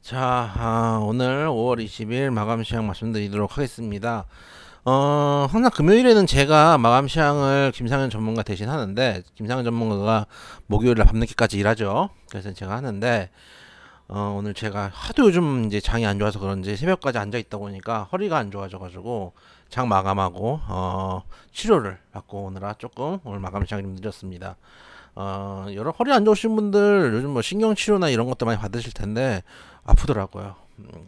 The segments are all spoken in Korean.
자, 오늘 5월 20일 마감 시황 말씀드리도록 하겠습니다. 항상 금요일에는 제가 마감 시황을 김상현 전문가 대신 하는데, 김상현 전문가가 목요일에 밤늦게까지 일하죠. 그래서 제가 하는데, 오늘 제가 하도 요즘 이제 장이 안 좋아서 그런지 새벽까지 앉아 있다 보니까 허리가 안 좋아져가지고, 장 마감하고, 치료를 받고 오느라 조금 오늘 마감 시황이 좀 늦었습니다. 여러 허리 안 좋으신 분들 요즘 뭐 신경치료나 이런 것도 많이 받으실 텐데 아프더라고요.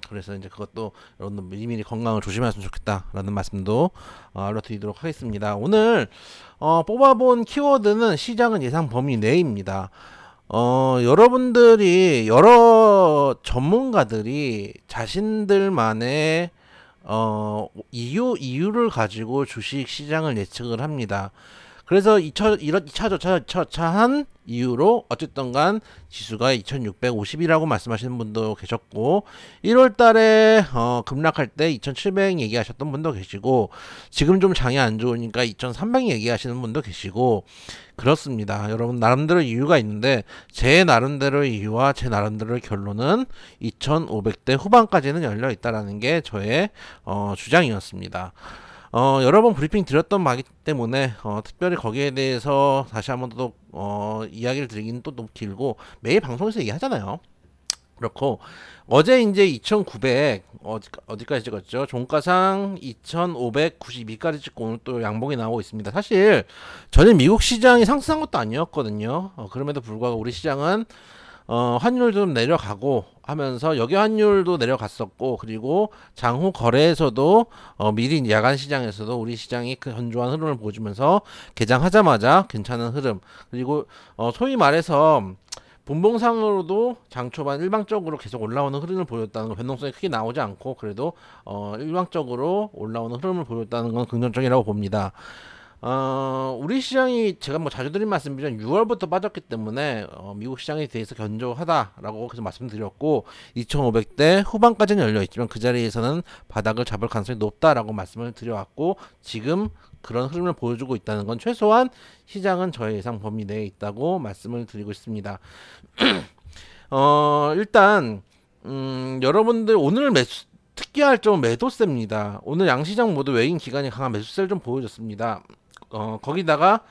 그래서 이제 그것도 여러분들 미리미리 건강을 조심하셨으면 좋겠다라는 말씀도 알려드리도록 하겠습니다. 오늘 뽑아본 키워드는 시장은 예상 범위 내입니다. 여러분들이 여러 전문가들이 자신들만의 이유를 가지고 주식 시장을 예측을 합니다. 그래서 2차저차한 이유로 어쨌든 간 지수가 2650이라고 말씀하시는 분도 계셨고 1월 달에 급락할 때 2700 얘기하셨던 분도 계시고 지금 좀 장이 안 좋으니까 2300 얘기하시는 분도 계시고 그렇습니다. 여러분 나름대로 이유가 있는데 제 나름대로 이유와 제 나름대로 결론은 2500대 후반까지는 열려 있다라는 게 저의 주장이었습니다. 여러 번 브리핑 드렸던 바기 때문에 특별히 거기에 대해서 다시 한번 또 이야기를 드리긴 또 너무 길고 매일 방송에서 얘기하잖아요. 그렇고 어제 이제 2900 어디까지 찍었죠? 종가상 2592까지 찍고 오늘 또 양봉이 나오고 있습니다. 사실 전에 미국 시장이 상승한 것도 아니었거든요. 그럼에도 불구하고 우리 시장은 환율도 좀 내려가고 하면서 여기 환율도 내려갔었고 그리고 장후 거래에서도 미리 야간 시장에서도 우리 시장이 그 견조한 흐름을 보여주면서 개장하자마자 괜찮은 흐름 그리고 소위 말해서 분봉상으로도 장 초반 일방적으로 계속 올라오는 흐름을 보였다는 거 변동성이 크게 나오지 않고 그래도 일방적으로 올라오는 흐름을 보였다는 건 긍정적이라고 봅니다. 우리 시장이 제가 뭐 자주 드린 말씀이지만 6월부터 빠졌기 때문에 미국 시장에 대해서 견조하다라고 계속 말씀드렸고 2500대 후반까지는 열려있지만 그 자리에서는 바닥을 잡을 가능성이 높다라고 말씀을 드려왔고 지금 그런 흐름을 보여주고 있다는 건 최소한 시장은 저의 예상 범위 내에 있다고 말씀을 드리고 있습니다. 일단 여러분들 오늘 특이할 점 매도세입니다. 오늘 양시장 모두 외인 기관이 강한 매수세를 좀 보여줬습니다. 거기다가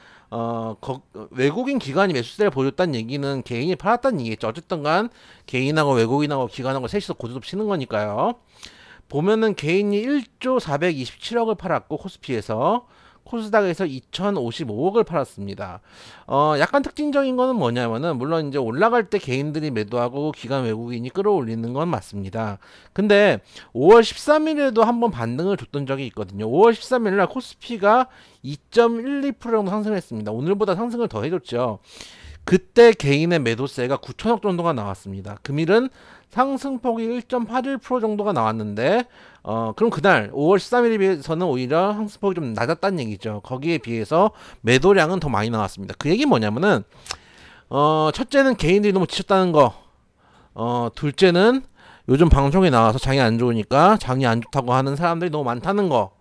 외국인 기관이 매수세를 보여줬다는 얘기는 개인이 팔았다는 얘기겠죠. 어쨌든 간 개인하고 외국인하고 기관하고 셋이서 고스톱 치는 거니까요. 보면은 개인이 1조 427억을 팔았고 코스피에서 코스닥에서 2055억을 팔았습니다. 약간 특징적인 거는 뭐냐면은 물론 이제 올라갈 때 개인들이 매도하고 기관 외국인이 끌어올리는 건 맞습니다. 근데 5월 13일에도 한번 반등을 줬던 적이 있거든요. 5월 13일 날 코스피가 2.12% 정도 상승했습니다. 오늘보다 상승을 더 해줬죠. 그때 개인의 매도세가 9천억 정도가 나왔습니다. 금일은 상승폭이 1.81% 정도가 나왔는데 그럼 그날 5월 13일에 비해서는 오히려 상승폭이 좀 낮았다는 얘기죠. 거기에 비해서 매도량은 더 많이 나왔습니다. 그 얘기 뭐냐면은 첫째는 개인들이 너무 지쳤다는 거, 둘째는 요즘 방송에 나와서 장이 안 좋으니까 장이 안 좋다고 하는 사람들이 너무 많다는 거,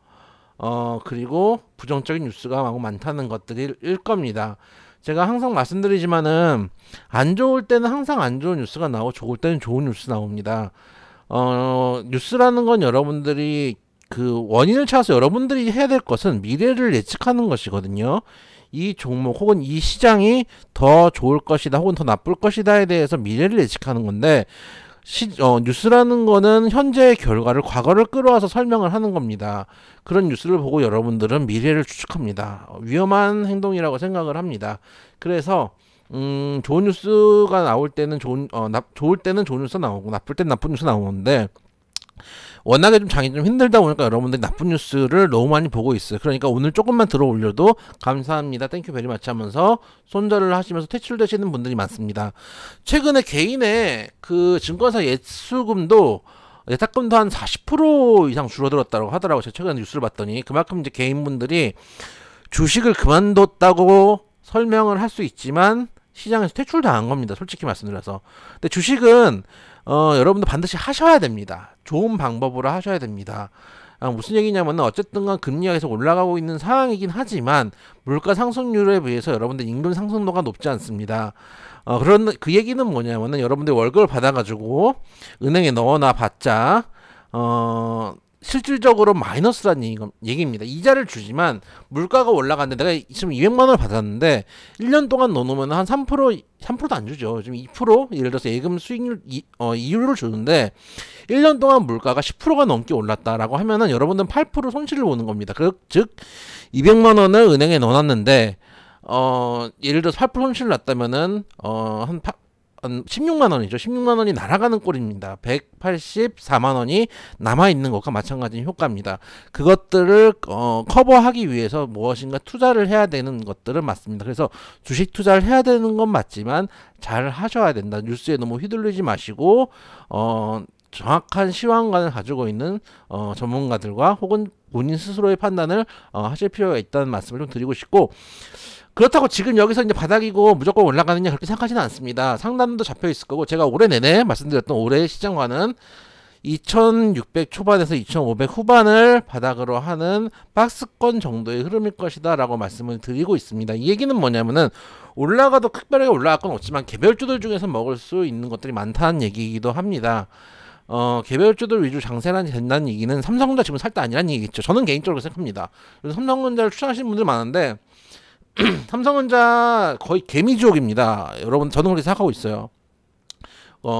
그리고 부정적인 뉴스가 너무 많다는 것들일 겁니다. 제가 항상 말씀드리지만은 안 좋을 때는 항상 안 좋은 뉴스가 나오고 좋을 때는 좋은 뉴스 나옵니다. 뉴스라는 건 여러분들이 그 원인을 찾아서 여러분들이 해야 될 것은 미래를 예측하는 것이거든요. 이 종목 혹은 이 시장이 더 좋을 것이다 혹은 더 나쁠 것이다에 대해서 미래를 예측하는 건데 뉴스라는 거는 현재의 결과를 과거를 끌어와서 설명을 하는 겁니다. 그런 뉴스를 보고 여러분들은 미래를 추측합니다. 위험한 행동이라고 생각을 합니다. 그래서 좋은 뉴스가 나올 때는 좋을 때는 좋은 뉴스 나오고 나쁠 때는 나쁜 뉴스 나오는데 워낙에 좀 장이 좀 힘들다 보니까 여러분들이 나쁜 뉴스를 너무 많이 보고 있어요. 그러니까 오늘 조금만 들어 올려도 감사합니다. 땡큐 베리 마치 하면서 손절을 하시면서 퇴출되시는 분들이 많습니다. 최근에 개인의 그 증권사 예수금도 예탁금도 한 40% 이상 줄어들었다고 하더라고요. 제가 최근에 뉴스를 봤더니 그만큼 이제 개인분들이 주식을 그만뒀다고 설명을 할 수 있지만 시장에서 퇴출당한 겁니다. 솔직히 말씀드려서. 근데 주식은 여러분들 반드시 하셔야 됩니다. 좋은 방법으로 하셔야 됩니다. 무슨 얘기냐면 어쨌든 간 금리가 계속 올라가고 있는 상황이긴 하지만 물가 상승률에 비해서 여러분들 임금 상승도가 높지 않습니다. 그런 그 얘기는 뭐냐면은 여러분들 월급을 받아가지고 은행에 넣어놔 봤자 실질적으로 마이너스라는 얘기입니다. 이자를 주지만 물가가 올라갔는데 내가 지금 200만 원을 받았는데 1년 동안 넣어놓으면 한 3%도 안 주죠. 지금 2% 예를 들어서 예금 수익률 이율을 주는데 1년 동안 물가가 10%가 넘게 올랐다라고 하면은 여러분들은 8% 손실을 보는 겁니다. 즉 200만 원을 은행에 넣어놨는데 예를 들어서 8% 손실을 났다면은 한 16만 원이죠. 16만 원이 날아가는 꼴입니다. 184만 원이 남아 있는 것과 마찬가지인 효과입니다. 그것들을 커버하기 위해서 무엇인가 투자를 해야 되는 것들은 맞습니다. 그래서 주식 투자를 해야 되는 건 맞지만 잘 하셔야 된다. 뉴스에 너무 휘둘리지 마시고 정확한 시황관을 가지고 있는 전문가들과 혹은 본인 스스로의 판단을 하실 필요가 있다는 말씀을 좀 드리고 싶고, 그렇다고 지금 여기서 이제 바닥이고 무조건 올라가느냐 그렇게 생각하지는 않습니다. 상단도 잡혀 있을 거고, 제가 올해 내내 말씀드렸던 올해의 시장관은 2600 초반에서 2500 후반을 바닥으로 하는 박스권 정도의 흐름일 것이다 라고 말씀을 드리고 있습니다. 이 얘기는 뭐냐면은 올라가도 특별하게 올라갈 건 없지만 개별주들 중에서 먹을 수 있는 것들이 많다는 얘기이기도 합니다. 개별주들 위주 장세란이 된다는 얘기는 삼성전자 지금 살 때 아니라는 얘기겠죠. 저는 개인적으로 생각합니다. 그래서 삼성전자를 추천하시는 분들 많은데 삼성전자 거의 개미지옥입니다. 여러분, 저는 그렇게 생각하고 있어요.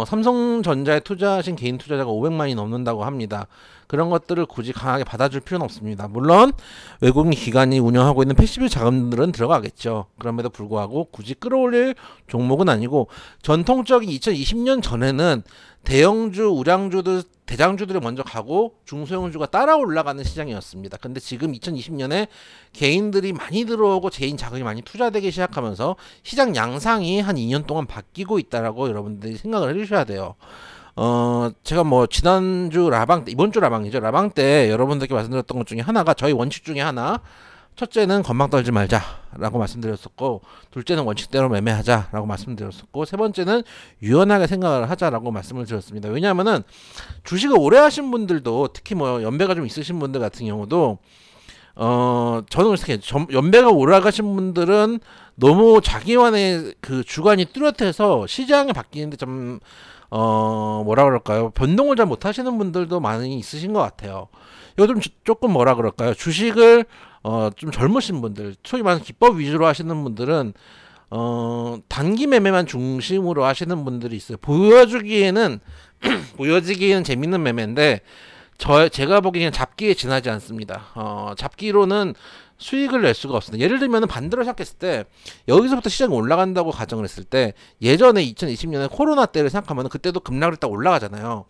삼성전자에 투자하신 개인 투자자가 500만이 넘는다고 합니다. 그런 것들을 굳이 강하게 받아줄 필요는 없습니다. 물론 외국인 기관이 운영하고 있는 패시브 자금들은 들어가겠죠. 그럼에도 불구하고 굳이 끌어올릴 종목은 아니고, 전통적인 2020년 전에는 대형주, 우량주들, 대장주들이 먼저 가고 중소형주가 따라 올라가는 시장이었습니다. 근데 지금 2020년에 개인들이 많이 들어오고 개인 자금이 많이 투자되기 시작하면서 시장 양상이 한 2년 동안 바뀌고 있다라고 여러분들이 생각을 해주셔야 돼요. 제가 뭐 지난주 라방 때, 이번 주 라방이죠. 라방 때 여러분들께 말씀드렸던 것 중에 하나가, 저희 원칙 중에 하나, 첫째는 건방 떨지 말자라고 말씀드렸었고, 둘째는 원칙대로 매매하자라고 말씀드렸었고, 세 번째는 유연하게 생각을 하자라고 말씀을 드렸습니다. 왜냐하면은 주식을 오래 하신 분들도, 특히 뭐 연배가 좀 있으신 분들 같은 경우도 저는 그렇게 연배가 오래가신 분들은 너무 자기만의 그 주관이 뚜렷해서 시장이 바뀌는데 좀 뭐라 그럴까요? 변동을 잘 못하시는 분들도 많이 있으신 것 같아요. 이거 좀 조금 뭐라 그럴까요? 주식을 좀 젊으신 분들, 소위 말하는 기법 위주로 하시는 분들은 단기 매매만 중심으로 하시는 분들이 있어요. 보여주기에는 보여지기에는 재밌는 매매인데 제가 보기에는 잡기에 지나지 않습니다. 잡기로는 수익을 낼 수가 없습니다. 예를 들면 반대로 생각했을 때, 여기서부터 시장이 올라간다고 가정을 했을 때, 예전에 2020년에 코로나 때를 생각하면 그때도 급락을 했다가 올라가잖아요.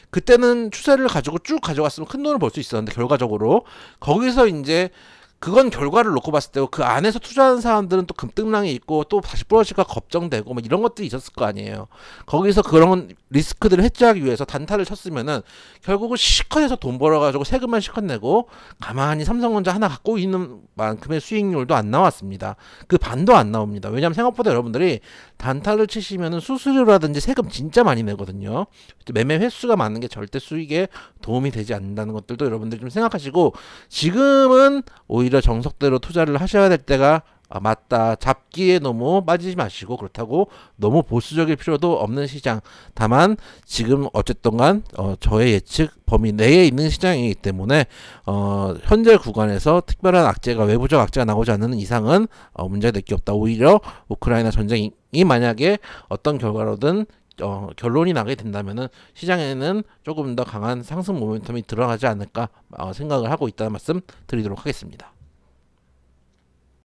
그때는 추세를 가지고 쭉 가져갔으면 큰 돈을 벌 수 있었는데, 결과적으로 거기서 이제 그건 결과를 놓고 봤을 때고, 그 안에서 투자하는 사람들은 또 급등락이 있고 또 다시 부러질까 걱정되고 뭐 이런 것들이 있었을 거 아니에요. 거기서 그런 리스크들을 해지하기 위해서 단타를 쳤으면은 결국은 실컷해서 돈 벌어가지고 세금만 실컷 내고 가만히 삼성전자 하나 갖고 있는 만큼의 수익률도 안 나왔습니다. 그 반도 안 나옵니다. 왜냐하면 생각보다 여러분들이 단타를 치시면은 수수료라든지 세금 진짜 많이 내거든요. 매매 횟수가 많은 게 절대 수익에 도움이 되지 않는다는 것들도 여러분들이 좀 생각하시고, 지금은 오히려 정석대로 투자를 하셔야 될 때가 맞다. 잡기에 너무 빠지지 마시고, 그렇다고 너무 보수적일 필요도 없는 시장. 다만 지금 어쨌든 간 저의 예측 범위 내에 있는 시장이기 때문에 현재 구간에서 특별한 악재가, 외부적 악재가 나오지 않는 이상은 문제될 게 없다. 오히려 우크라이나 전쟁이 만약에 어떤 결과로든 결론이 나게 된다면은 시장에는 조금 더 강한 상승 모멘텀이 들어가지 않을까 생각을 하고 있다는 말씀 드리도록 하겠습니다.